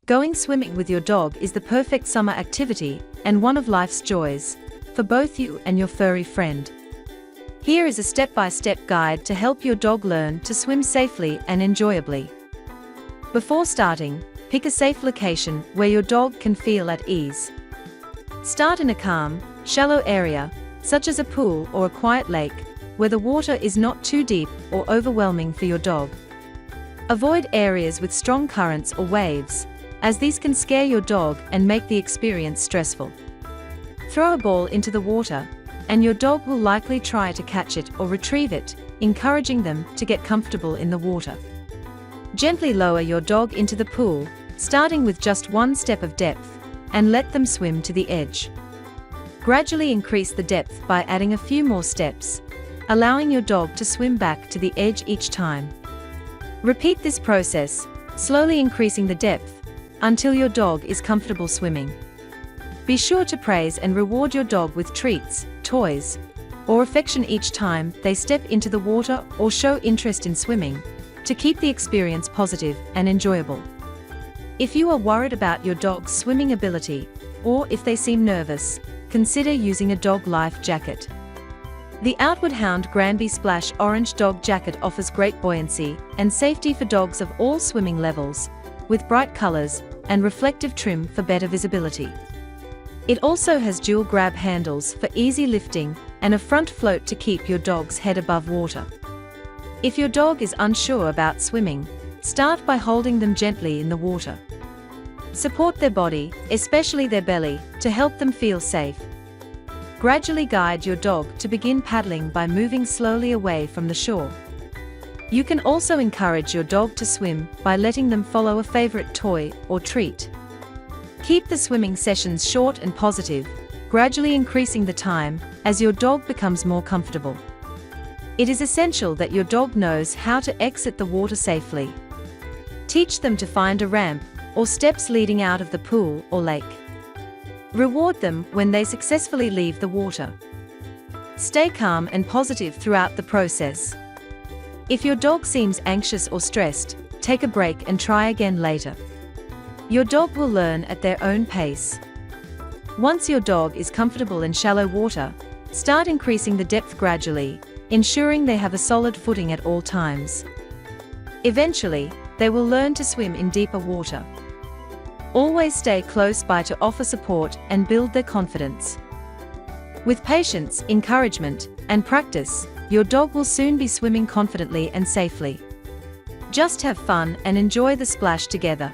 Going swimming with your dog is the perfect summer activity and one of life's joys for both you and your furry friend. Here is a step-by-step guide to help your dog learn to swim safely and enjoyably. Before starting, pick a safe location where your dog can feel at ease. Start in a calm, shallow area, such as a pool or a quiet lake, where the water is not too deep or overwhelming for your dog. Avoid areas with strong currents or waves, as these can scare your dog and make the experience stressful. Throw a ball into the water, and your dog will likely try to catch it or retrieve it, encouraging them to get comfortable in the water. Gently lower your dog into the pool, starting with just one step of depth, and let them swim to the edge. Gradually increase the depth by adding a few more steps, allowing your dog to swim back to the edge each time. Repeat this process, slowly increasing the depth, until your dog is comfortable swimming. Be sure to praise and reward your dog with treats, toys, or affection each time they step into the water or show interest in swimming, to keep the experience positive and enjoyable. If you are worried about your dog's swimming ability, or if they seem nervous, consider using a dog life jacket. The Outward Hound Granby Splash Orange Dog Jacket offers great buoyancy and safety for dogs of all swimming levels, with bright colors and reflective trim for better visibility. It also has dual grab handles for easy lifting and a front float to keep your dog's head above water. If your dog is unsure about swimming, start by holding them gently in the water. Support their body, especially their belly, to help them feel safe. Gradually guide your dog to begin paddling by moving slowly away from the shore. You can also encourage your dog to swim by letting them follow a favorite toy or treat. Keep the swimming sessions short and positive, gradually increasing the time as your dog becomes more comfortable. It is essential that your dog knows how to exit the water safely. Teach them to find a ramp or steps leading out of the pool or lake. Reward them when they successfully leave the water. Stay calm and positive throughout the process. If your dog seems anxious or stressed, take a break and try again later. Your dog will learn at their own pace. Once your dog is comfortable in shallow water, start increasing the depth gradually, ensuring they have a solid footing at all times. Eventually, they will learn to swim in deeper water. Always stay close by to offer support and build their confidence. With patience, encouragement, and practice, your dog will soon be swimming confidently and safely. Just have fun and enjoy the splash together.